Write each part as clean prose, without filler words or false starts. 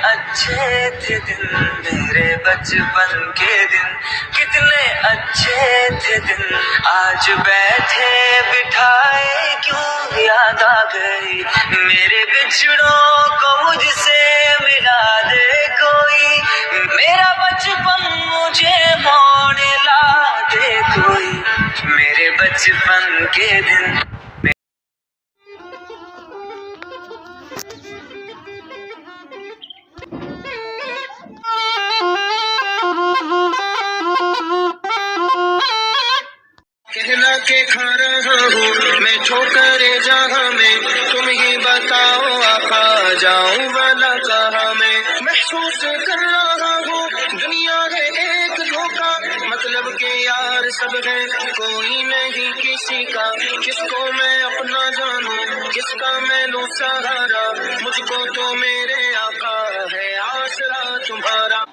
अच्छे थे दिन मेरे बचपन के दिन, कितने अच्छे थे दिन। आज बैठे बिठाए क्यों याद आ गई, मेरे बिछड़ों को मुझसे मिला दे कोई, मेरा बचपन मुझे मोड़ ला दे कोई, मेरे बचपन के दिन। कहना के खा रहा हूँ मैं ठोकरे जहाँ में, तुम ही बताओ आका जाऊँ वाला कहाँ में। महसूस कर रहा हूँ दुनिया है एक धोखा, मतलब के यार सब है कोई नहीं किसी का, किसको मैं अपना जानूं किसका मैं लूं सहारा, मुझको तो मेरे आका है आसरा तुम्हारा।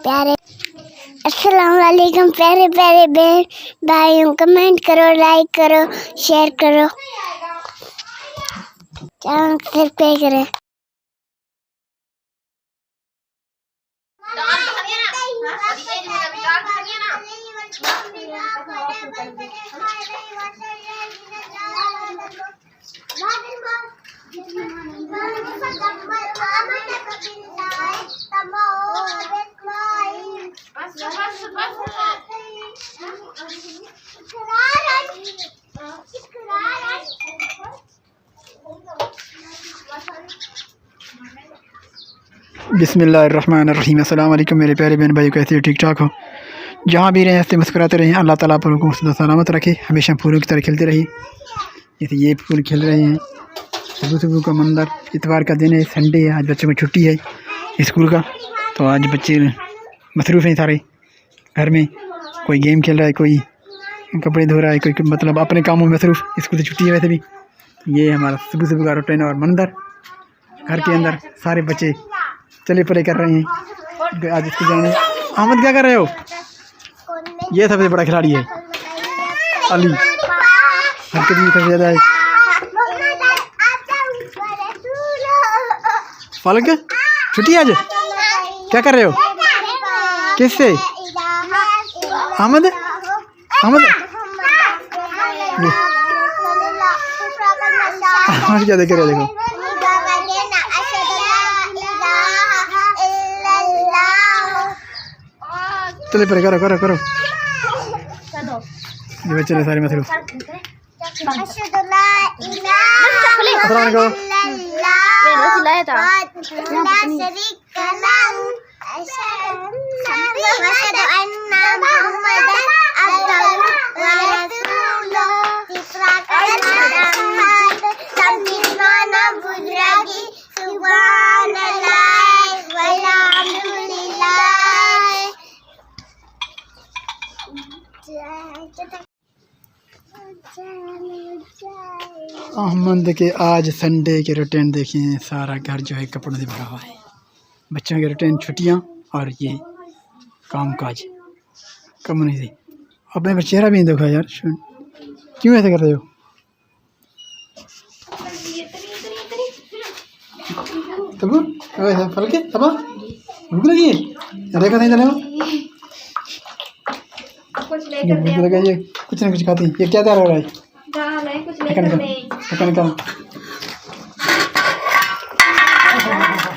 प्यारे अस्सलाम वालेकुम प्यारे प्यारे बहन भाइयों, कमेंट करो, लाइक करो, शेयर करो, चैनल सब्सक्राइब करें। बिस्मिल्लाहिर्रहमानिर्रहीम। अस्सलाम वालेकुम मेरे प्यारे बहन भाई, कैसे हो? ठीक ठाक हो? जहाँ भी रहें हंसते मुस्कुराते रहें, अल्लाह ताला पर को सलामत रखे, हमेशा फूलों की तरह खिलते रहिए। जैसे ये फूल खिल रहे हैं, सुबह सुबह का मंदिर। इतवार का दिन है, संडे है, आज बच्चों को छुट्टी है स्कूल का, तो आज बच्चे मसरूफ़ हैं सारे घर में। कोई गेम खेल रहा है, कोई कपड़े धो रहा है, कोई मतलब अपने कामों में मसरूफ़। स्कूल से छुट्टी है वैसे भी। ये हमारा सुबह सुबह का रूटीन और मंदिर। घर के अंदर सारे बच्चे चले पले कर रहे हैं, आज स्कूल जाने। अहमद क्या कर रहे हो? ये सबसे बड़ा खिलाड़ी है अली, हरकत भी सबसे ज़्यादा है। फालक छुट्टी आज क्या कर रहे हो? किससे? अहमद अहमद अहमद क्या देख रहे हो? देखो चले पर करो करो करो। ये बच्चे सारे मसरूफ। अहमद के आज संडे के रूटीन देखें, सारा घर जो है कपड़ों से भरा हुआ है। बच्चों के रूटीन, छुट्टियां और ये काम काज कम नहीं थी। अपने पर चेहरा भी नहीं देखा यार, क्यों ऐसे कर रहे हो? तबू फल के तबा भूख लगी है, देखा नहीं चले भूख लगा, ये कुछ ना कुछ खाती। ये क्या तैयार हो रहा है?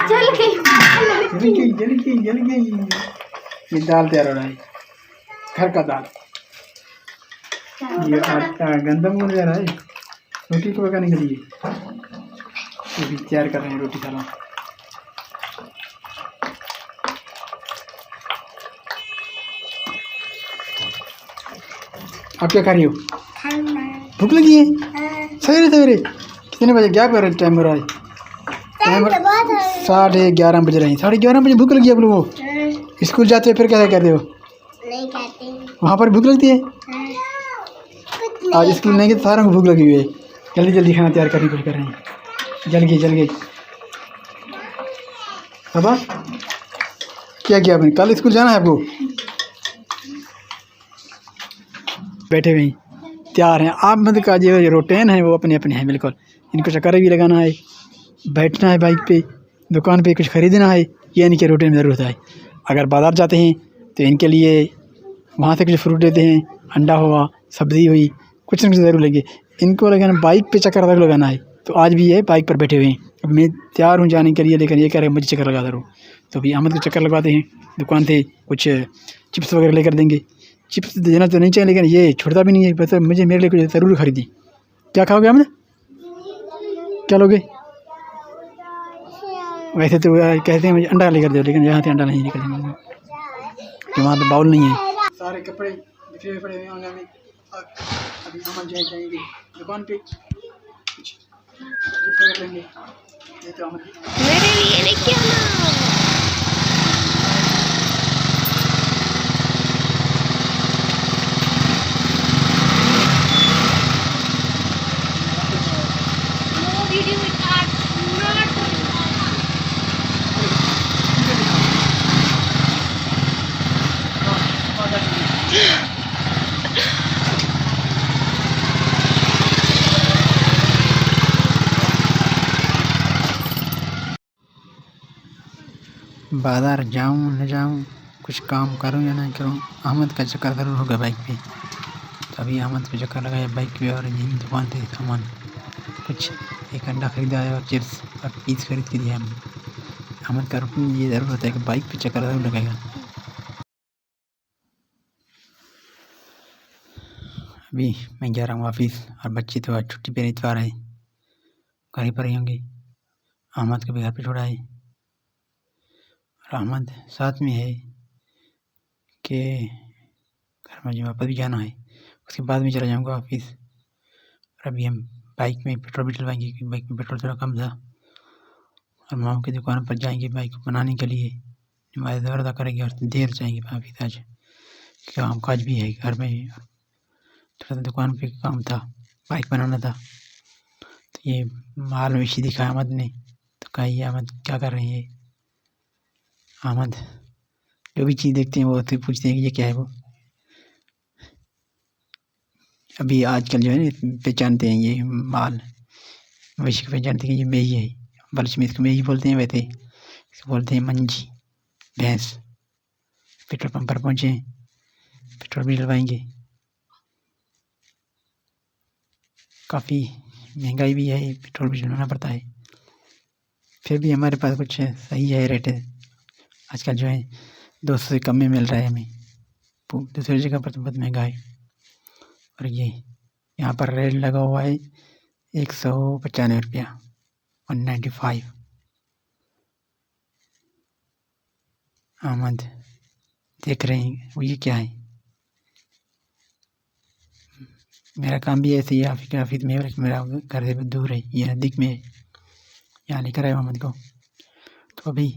जल गई। ये दाल तैयार हो रहा है, घर का दाल। ये आटा गंदम बन जा रहा है, रोटी को पकाने के लिए। ये भी तैयार कर रहे हैं रोटी साला। आप क्या कर रही हो? खाना। भूख लगी है? हाँ। सवेरे सवेरे कितने बजे? क्या कर टाइम हो रहा है? टाइम तो बहुत है। 11:30 बज रहे हैं। 11:30 बजे भूख लगी है आप लोगों को? हाँ। स्कूल जाते हो फिर क्या करते हो? नहीं खाते। वहाँ पर भूख लगती है? हाँ। कुछ आज नहीं स्कूल नहीं गए तो सारों को भूख लगी हुई है। जल्दी जल्दी खाना तैयार करने की कोशिश कर रहे हैं। जल गई बाबा, क्या किया आपने? कल स्कूल जाना है आपको? बैठे हुए हैं, तैयार हैं आप। मतलब का जो रूटीन है वो अपने अपने हैं बिल्कुल। इनको चक्कर भी लगाना है, बैठना है बाइक पे, दुकान पे कुछ ख़रीदना है, ये इनके रूटीन में ज़रूर होता है। अगर बाज़ार जाते हैं तो इनके लिए वहाँ से कुछ फ्रूट लेते हैं, अंडा हुआ, सब्ज़ी हुई, कुछ ना कुछ ज़रूर लेंगे। इनको लगाना बाइक पे चक्कर ज़रूर लगाना है। तो आज भी ये बाइक पर बैठे हुए हैं। अब मैं तैयार हूँ जाने के लिए, लेकिन ये कह रहे हैं मुझे चक्कर लगा दो। तो अभी अहमद को चक्कर लगवाते हैं। दुकान से कुछ चिप्स वगैरह लेकर देंगे। चिप्स देना तो नहीं चाहिए, लेकिन ये छोड़ता भी नहीं है। बस मुझे मेरे लिए कुछ ज़रूर खरीदी। क्या खाओगे अहमद? क्या लोगे? वैसे तो कहते हैं मुझे अंडा लेकर दो, लेकिन यहाँ से अंडा नहीं निकलेंगे क्योंकि वहाँ तो बाउल नहीं है। सारे कपड़े बिखरे हुए पड़े हुए हैं में। अभी हम जाएंगे दुकान पे, कुछ गिफ्ट लेंगे। ये तो मेरे लिए लेके आना। बाज़ार जाऊँ न जाऊँ, कुछ काम करूँ या नहीं करूँ, अहमद का चक्कर ज़रूर होगा बाइक पे। तो अभी अहमद को चक्कर लगाया बाइक पे और यही दुकान से सामान कुछ एक अंडा खरीदा है और चिप्स और पीस खरीद के दिया। अहमद का रुकन ये ज़रूर होता है कि बाइक पे चक्कर ज़रूर लगाएगा। अभी मैं जा रहा हूँ ऑफिस और बच्चे तो आज छुट्टी पे इतवार है, घर ही पर ही होंगे। अहमद को भी घर पे छोड़ा है और अहमद साथ में है कि घर में वापस भी जाना है। उसके बाद में चला जाऊँगा ऑफिस। और अभी हम बाइक में पेट्रोल भी डलवाएंगे क्योंकि बाइक में पेट्रोल थोड़ा कम था। और मामा की दुकान पर जाएंगे बाइक को बनाने के लिए। नमाज़ अदा करेंगे और देर जाएंगे ऑफिस। आज काम काज भी है घर में, थोड़ा सा दुकान पे काम था, बाइक बनाना था। तो ये माल मवेशी दिखा अहमद ने, तो कहा ये अहमद क्या कर रहे हैं? अहमद जो भी चीज़ देखते हैं वो तो पूछते हैं कि ये क्या है। वो अभी आजकल जो है ना पहचानते हैं ये माल मवेशी को, पहचानते हैं कि ये मेही है। बल्कि में इसको मेही बोलते हैं, वैसे इसको बोलते हैं मंजी, भैंस। पेट्रोल पंप पर पहुँचे, पेट्रोल भी डलवाएंगे। काफ़ी महंगाई भी है, पेट्रोल भी डलवाना पड़ता है। फिर भी हमारे पास कुछ सही है रेट। आजकल जो है 200 से कम में मिल रहा है हमें। दूसरी जगह पर तो बहुत महंगा है। और ये यहाँ पर रेट लगा हुआ है 195 रुपया, 195। अहमद देख रहे हैं वो ये क्या है। मेरा काम भी ऐसे ही ऑफिस में, मेरा घर से दूर है, ये नज़दीक में है। यहाँ लेकर आए अहमद को। तो अभी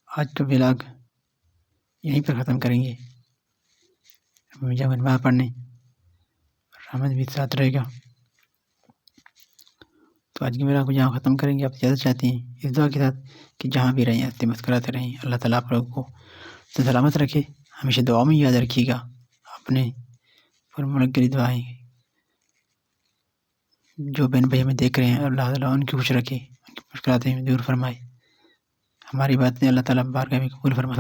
आज का व्लॉग यहीं पर ख़त्म करेंगे। मैं जाऊँगा नमाज़ पढ़ने और अहमद भी साथ रहेगा। तो आज की व्लॉग को यहाँ ख़त्म करेंगे। आप ज़्यादा चाहते हैं इस दुआ के साथ कि जहाँ भी रहें हंसते मुस्कुराते रहें। अल्लाह ताला आप लोगों को तो सलामत रखे। हमेशा दुआ में याद रखिएगा। अपने पूरे मुल्क के लिए दुआएं। जो बहन भाई हमें देख रहे हैं अल्लाह ताला उनकी खुश रखे, उनकी मुश्किलातें दूर फरमाए। हमारी बातें अल्लाह ताला बारगाह में कबूल फरमाए।